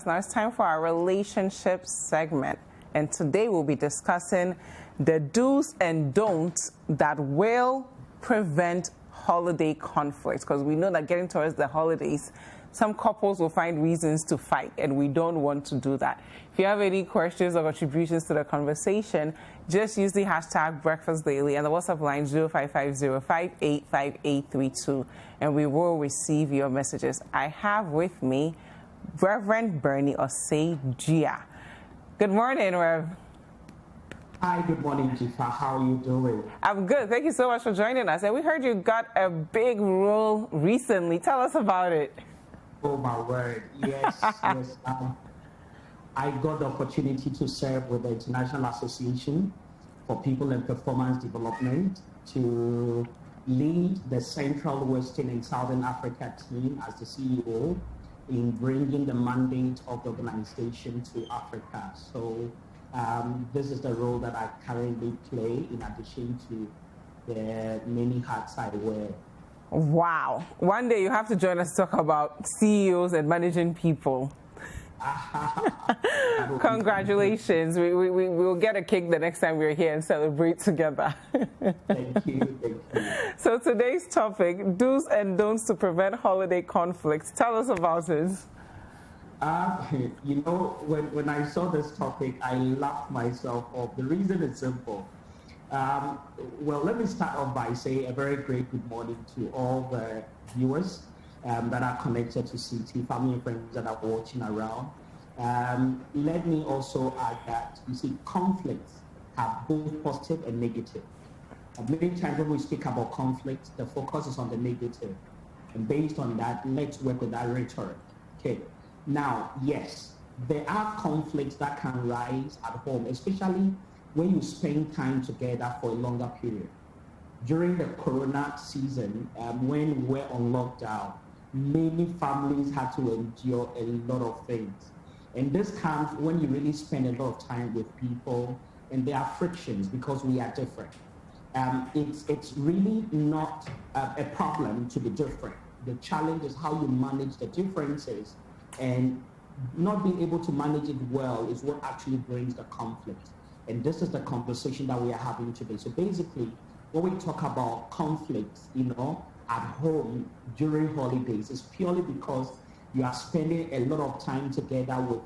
Now it's time for our relationship segment. And today we'll be discussing the do's and don'ts that will prevent holiday conflicts. Because we know that getting towards the holidays, some couples will find reasons to fight, and we don't want to do that. If you have any questions or contributions to the conversation, just use the hashtag BreakfastDaily and the WhatsApp line 0550585832, and we will receive your messages. I have with me Reverend Bernie Osei-Gia. Good morning, Rev. Hi, good morning, Jifa. How are you doing? I'm good. Thank you so much for joining us. And we heard you got a big role recently. Tell us about it. Oh, my word. Yes, yes. I got the opportunity to serve with the International Association for People and Performance Development to lead the Central, Western, and Southern Africa team as the CEO in bringing the mandate of the organization to Africa. So this is the role that I currently play in addition to the many hats I wear. Wow. One day you have to join us to talk about CEOs and managing people. Congratulations. We'll get a cake the next time we're here and celebrate together. Thank you. So today's topic, do's and don'ts to prevent holiday conflicts. Tell us about it. You know, when I saw this topic, I laughed myself off. The reason is simple. Well, let me start off by saying a very great good morning to all the viewers that are connected to Citi, family and friends that are watching around. Let me also add that, you see, conflicts have both positive and negative. Many times when we speak about conflict, the focus is on the negative. And based on that, let's work with that rhetoric. Okay. Now, yes, there are conflicts that can rise at home, especially when you spend time together for a longer period. During the Corona season, when we were on lockdown, many families had to endure a lot of things. And this comes when you really spend a lot of time with people and there are frictions because we are different. It's really not a problem to be different. The challenge is how you manage the differences, and not being able to manage it well is what actually brings the conflict. And this is the conversation that we are having today. So basically, when we talk about conflicts, at home during holidays, it's purely because you are spending a lot of time together with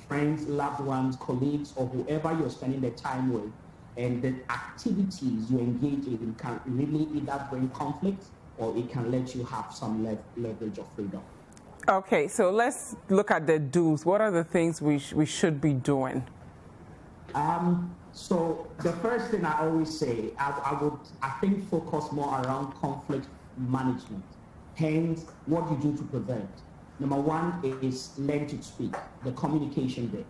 friends, loved ones, colleagues, or whoever you're spending the time with. And the activities you engage in can really either bring conflict or it can let you have some leverage of freedom. Okay, so let's look at the do's. What are the things we should be doing? So the first thing I always say, I think focus more around conflict management. Hence, what you do to prevent. Number one is learn to speak, the communication bit.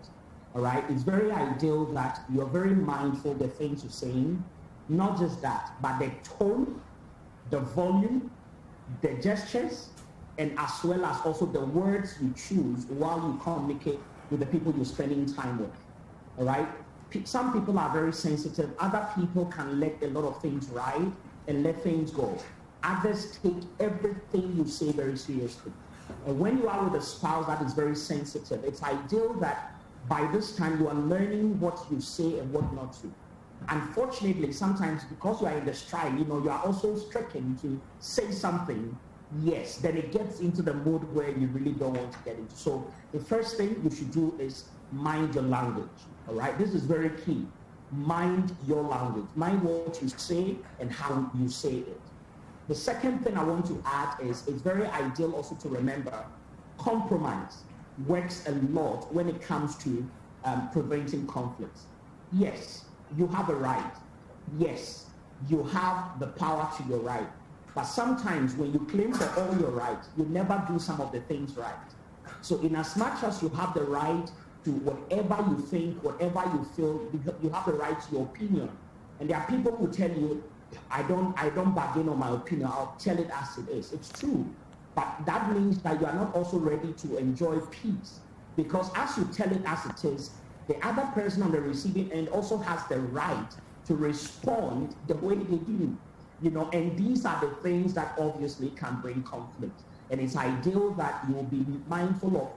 All right, it's very ideal that you're very mindful of the things you're saying. Not just that, but the tone, the volume, the gestures, and as well as also the words you choose while you communicate with the people you're spending time with. All right. Some people are very sensitive. Other people can let a lot of things ride and let things go. Others take everything you say very seriously. And when you are with a spouse that is very sensitive, it's ideal that by this time you are learning what you say and what not to. Unfortunately, sometimes because you are in the stride, you are also stricken to say something. Yes, then it gets into the mood where you really don't want to get into. So the first thing you should do is mind your language. All right, this is very key. Mind your language. Mind what you say and how you say it. The second thing I want to add is it's very ideal also to remember compromise works a lot when it comes to preventing conflicts. Yes, you have a right. Yes, you have the power to your right. But sometimes when you claim for all your rights, you never do some of the things right. So in as much as you have the right to whatever you think, whatever you feel, you have the right to your opinion. And there are people who tell you, I don't bargain on my opinion, I'll tell it as it is. It's true. But that means that you are not also ready to enjoy peace. Because as you tell it as it is, the other person on the receiving end also has the right to respond the way they do. And these are the things that obviously can bring conflict. And it's ideal that you will be mindful of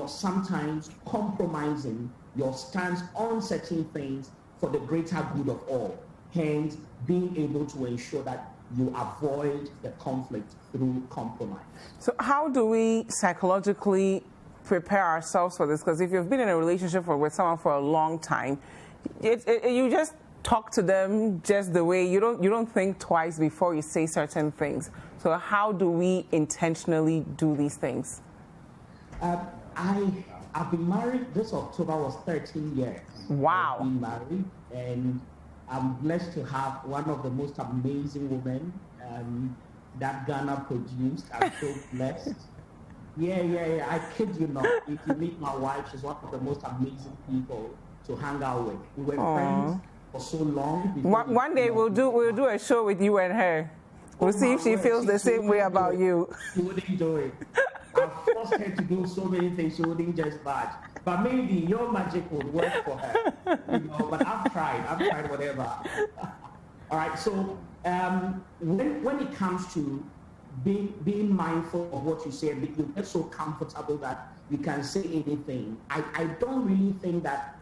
sometimes compromising your stance on certain things for the greater good of all. Hence, being able to ensure that you avoid the conflict through compromise. So how do we psychologically prepare ourselves for this? Because if you've been in a relationship with someone for a long time, you just talk to them just the way you don't think twice before you say certain things. So how do we intentionally do these things? I've been married. This October was 13 years. Wow. I've been married, and I'm blessed to have one of the most amazing women that Ghana produced. I'm so blessed. Yeah. I kid you not. If you meet my wife, she's one of the most amazing people to hang out with. We were friends for so long. One day we'll do a show with you and her. We'll see if she feels the same way about you. She wouldn't do it. I forced her to do so many things she wouldn't just budge. But maybe your magic would work for her. But I've tried whatever. All right, so when it comes to being mindful of what you say, you get so comfortable that you can say anything. I don't really think that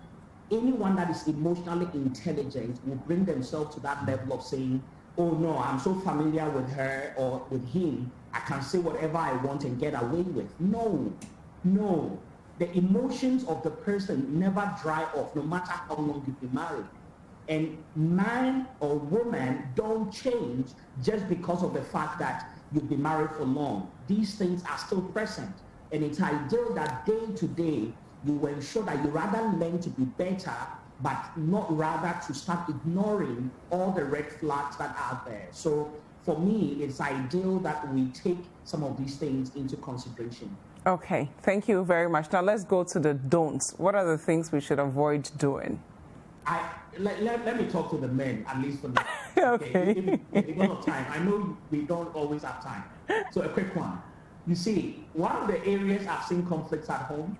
anyone that is emotionally intelligent will bring themselves to that level of saying, oh no, I'm so familiar with her or with him, I can say whatever I want and get away with. No. The emotions of the person never dry off, no matter how long you've been married. And man or woman don't change just because of the fact that you've been married for long. These things are still present. And it's ideal that day to day, you ensure that you rather learn to be better, but not rather to start ignoring all the red flags that are there. So for me, it's ideal that we take some of these things into consideration. Okay, thank you very much. Now let's go to the don'ts. What are the things we should avoid doing? Let me talk to the men, at least for now. Okay. Because of time. I know we don't always have time. So a quick one. You see, one of the areas I've seen conflicts at home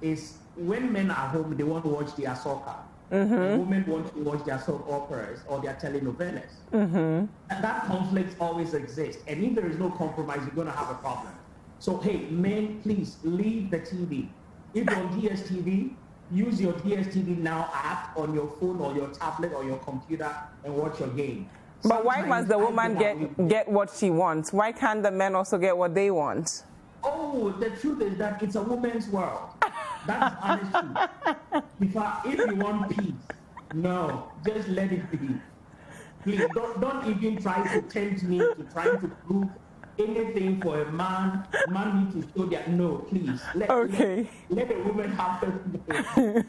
is when men are home, they want to watch their soccer. Mm-hmm. The women want to watch their soap operas or their telenovelas. Mm-hmm. And that conflict always exists. And if there is no compromise, you're going to have a problem. So, hey, men, please leave the TV. If you're on DSTV, use your DSTV Now app on your phone or your tablet or your computer and watch your game. But why must the woman get what she wants? Why can't the men also get what they want? Oh, the truth is that it's a woman's world. That's honest truth. If you want peace, no, just let it be. Please, don't even try to tempt me to trying to prove anything for a man. Man needs to show that. No, please. Let the woman have it.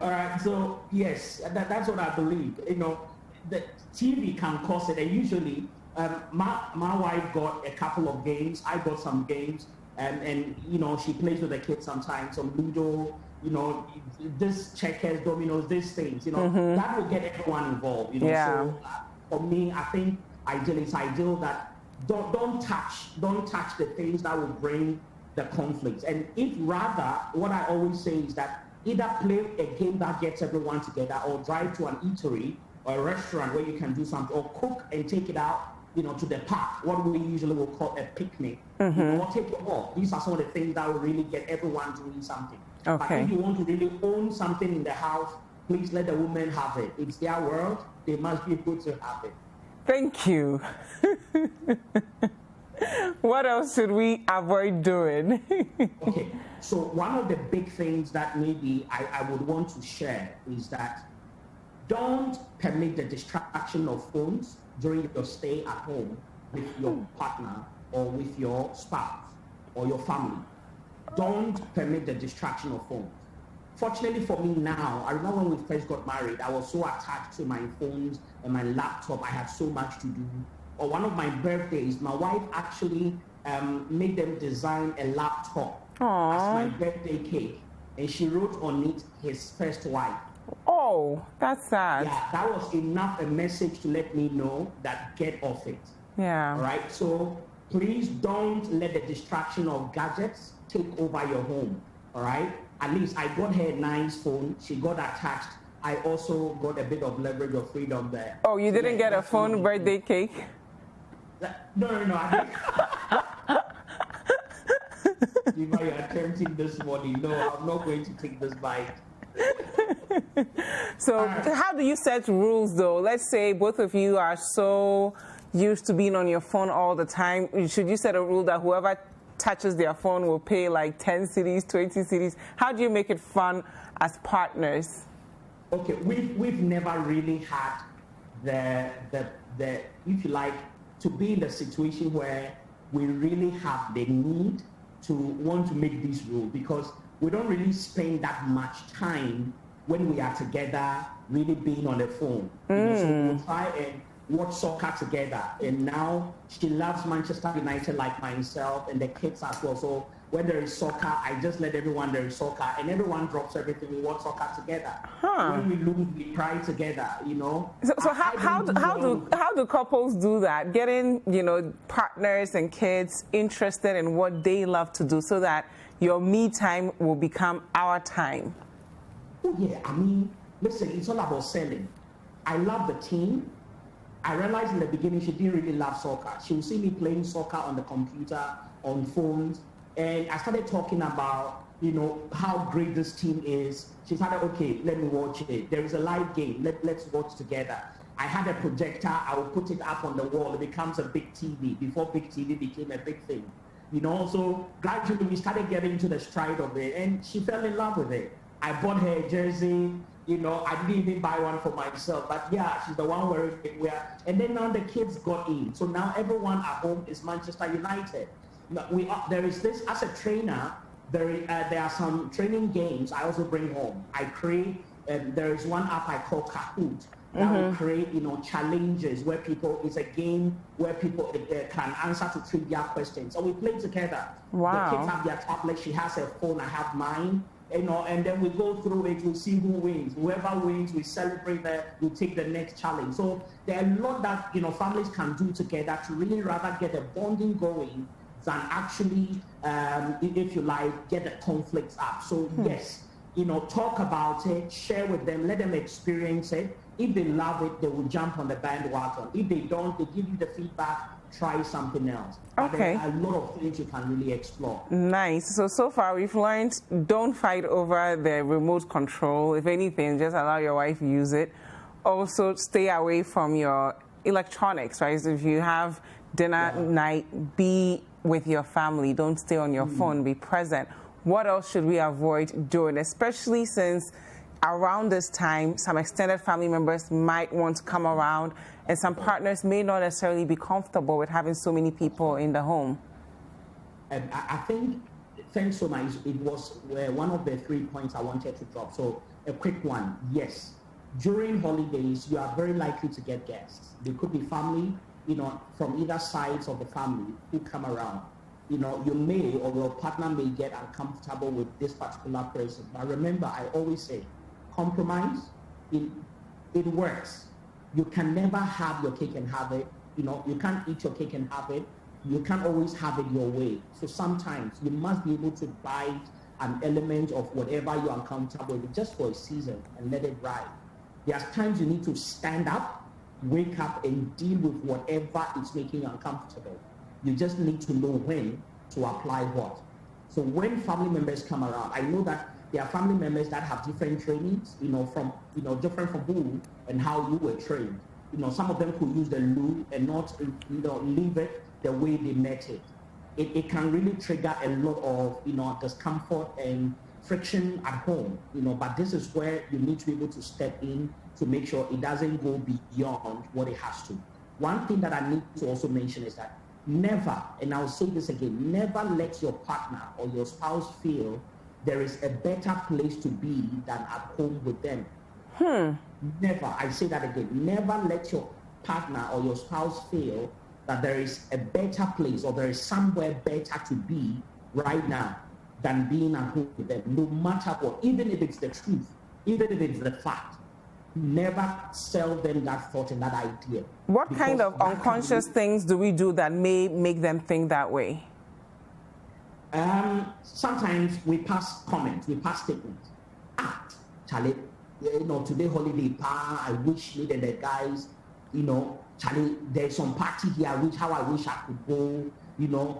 All right, so yes, that's what I believe. The TV can cause it, and usually my wife got a couple of games. I got some games, and she plays with the kids sometimes. Some Ludo, this checkers, dominoes, these things. That will get everyone involved. Yeah. So for me, I think it's ideal that don't touch the things that will bring the conflicts. And if rather, what I always say is that either play a game that gets everyone together, or drive to an eatery or a restaurant where you can do something, or cook and take it out, to the park, what we usually will call a picnic, or take a walk. These are some of the things that will really get everyone doing something. Okay. But if you want to really own something in the house, please let the women have it. It's their world. They must be able to have it. Thank you. What else should we avoid doing? Okay, so one of the big things that maybe I would want to share is that don't permit the distraction of phones during your stay at home with your partner or with your spouse or your family. Don't permit the distraction of phones. Fortunately for me now, I remember when we first got married, I was so attached to my phones and my laptop. I had so much to do. Or one of my birthdays, my wife actually made them design a laptop as my birthday cake. And she wrote on it, his first wife. Oh, that's sad. Yeah, that was enough a message to let me know that get off it. Yeah. All right, so please don't let the distraction of gadgets take over your home. All right, at least I got her a nice phone. She got attached. I also got a bit of leverage of freedom there. Oh, you didn't get a phone birthday cake? No, I didn't. If you are tempting this morning, no, I'm not going to take this bite. So how do you set rules, though? Let's say both of you are so used to being on your phone all the time. Should you set a rule that whoever touches their phone will pay like 10 cities, 20 cities? How do you make it fun as partners? Okay, we've never really had the if you like, to be in the situation where we really have the need to want to make this rule, because we don't really spend that much time when we are together really being on the phone. You know, so we'll try and watch soccer together. And now she loves Manchester United like myself, and the kids as well. So when there is soccer, I just let everyone there is soccer, and everyone drops everything. We watch soccer together. When we lose, we cry together. You know. So how do couples do that? Getting, you know, partners and kids interested in what they love to do, so that your me time will become our time. Oh yeah, I mean, listen, it's all about selling. I love the team. I realized in the beginning she didn't really love soccer. She would see me playing soccer on the computer, on phones, and I started talking about, you know, how great this team is. She started, okay, let me watch it. There is a live game. Let's watch together. I had a projector. I would put it up on the wall. It becomes a big TV before big TV became a big thing. You know, so gradually we started getting into the stride of it, and she fell in love with it. I bought her a jersey. You know, I didn't even buy one for myself, but yeah, she's the one wearing it. And then now the kids got in. So now everyone at home is Manchester United. There is this, as a trainer, there are some training games I also bring home. I create, there is one app I call Kahoot that will create, you know, challenges where it's a game where people can answer to trivia questions. So we play together. Wow. The kids have their tablet, she has her phone, I have mine. You know, and then we go through it, we see who wins. Whoever wins, we celebrate that, we take the next challenge. So there are a lot that, you know, families can do together to really rather get a bonding going than actually, if you like, get the conflicts up. So yes, you know, talk about it, share with them, let them experience it. If they love it, they will jump on the bandwagon. If they don't, they give you the feedback, try something else. Okay. There are a lot of things you can really explore. Nice. So far we've learned, don't fight over the remote control. If anything, just allow your wife to use it. Also, stay away from your electronics, right? So if you have dinner night, be with your family. Don't stay on your phone. Be present. What else should we avoid doing, especially since around this time, some extended family members might want to come around, and some partners may not necessarily be comfortable with having so many people in the home? And I think, thanks so much. It was one of the 3 points I wanted to drop. So a quick one, yes. During holidays, you are very likely to get guests. They could be family, you know, from either sides of the family who come around. You know, you may, or your partner may get uncomfortable with this particular person. But remember, I always say, compromise, it works. You can never have your cake and have it. You know, you can't eat your cake and have it. You can't always have it your way. So sometimes you must be able to bite an element of whatever you're uncomfortable with just for a season and let it ride. There's times you need to stand up, wake up, and deal with whatever is making you uncomfortable. You just need to know when to apply what. So when family members come around, I know that there are family members that have different trainings, you know, from, you know, different from who and how you were trained. You know, some of them could use the loo and not, you know, leave it the way they met it. It can really trigger a lot of, you know, discomfort and friction at home, you know, but this is where you need to be able to step in to make sure it doesn't go beyond what it has to. One thing that I need to also mention is that never, and I'll say this again, never let your partner or your spouse feel there is a better place to be than at home with them. Never, I say that again, never let your partner or your spouse feel that there is a better place or there is somewhere better to be right now than being at home with them, no matter what, even if it's the truth, even if it's the fact. Never sell them that thought and that idea. What kind of unconscious things do we do that may make them think that way? Sometimes we pass comments, we pass statements. Charlie, you know, today holiday, I wish me and the guys, you know, Charlie, there's some party here, how I wish I could go, you know,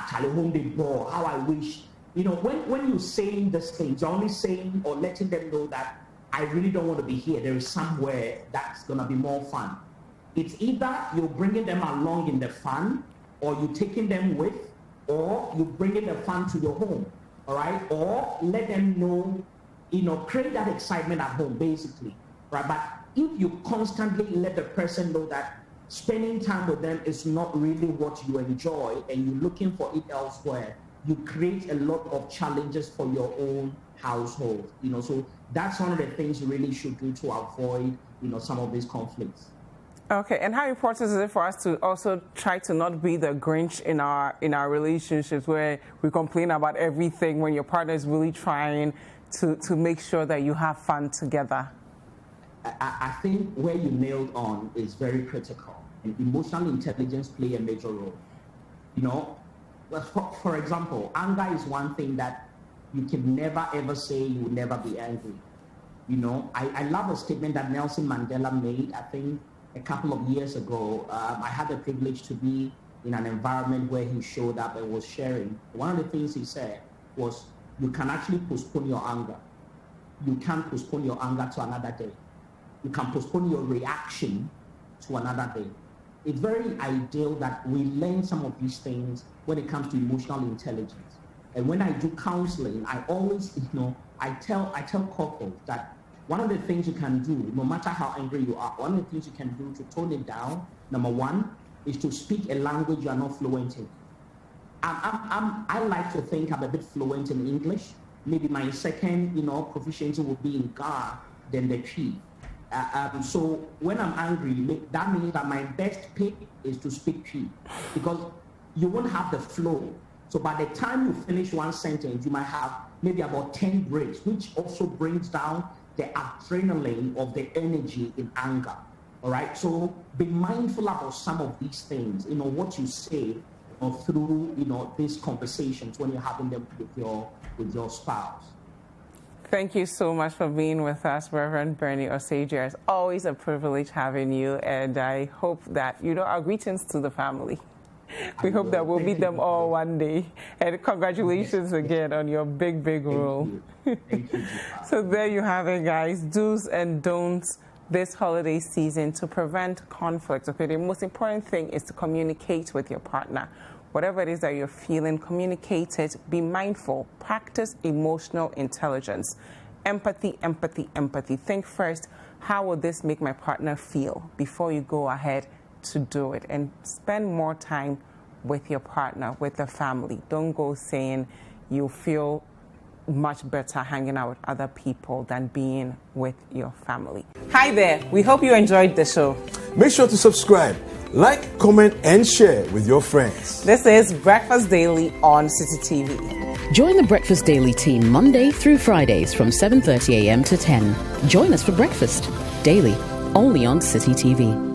Charlie, home they ball, how I wish, when you're saying these things, you're only saying or letting them know that I really don't want to be here. There is somewhere that's going to be more fun. It's either you're bringing them along in the fun, or you're taking them with, or you're bringing the fun to your home, all right? Or let them know, create that excitement at home, basically, right? But if you constantly let the person know that spending time with them is not really what you enjoy and you're looking for it elsewhere, you create a lot of challenges for your own household, so that's one of the things you really should do to avoid, some of these conflicts. Okay, and how important is it for us to also try to not be the Grinch in our relationships, where we complain about everything when your partner is really trying to make sure that you have fun together? I think where you nailed on is very critical, and emotional intelligence play a major role. For example, anger is one thing that you can never ever say you will never be angry. I love a statement that Nelson Mandela made, I think, a couple of years ago. I had the privilege to be in an environment where he showed up and was sharing. One of the things he said was, you can actually postpone your anger. You can't postpone your anger to another day. You can postpone your reaction to another day. It's very ideal that we learn some of these things when it comes to emotional intelligence. And when I do counseling, I always, I tell couples that one of the things you can do, no matter how angry you are, one of the things you can do to tone it down, number one, is to speak a language you are not fluent in. I like to think I'm a bit fluent in English. Maybe my second, proficiency would be in Ga than the Chi. So when I'm angry, that means that my best pick is to speak Chi, because you won't have the flow. So by the time you finish one sentence, you might have maybe about 10 breaks, which also brings down the adrenaline of the energy in anger. All right. So be mindful about some of these things, what you say through, these conversations when you're having them with your spouse. Thank you so much for being with us, Reverend Bernie Osagie. It's always a privilege having you, and I hope that, our greetings to the family. We hope that we'll meet them all one day. And congratulations again on your big, big role. Thank you. So there you have it, guys. Do's and don'ts this holiday season to prevent conflict. Okay, the most important thing is to communicate with your partner. Whatever it is that you're feeling, communicate it. Be mindful. Practice emotional intelligence. Empathy, empathy, empathy. Think first, how will this make my partner feel before you go ahead to do it? And spend more time with your partner, with the family. Don't go saying you feel much better hanging out with other people than being with your family. Hi there. We hope you enjoyed the show. Make sure to subscribe, like, comment, and share with your friends. This is Breakfast Daily on Citi TV. Join the Breakfast Daily team Monday through Fridays from 7:30 a.m. to 10. Join us for breakfast daily, only on Citi TV.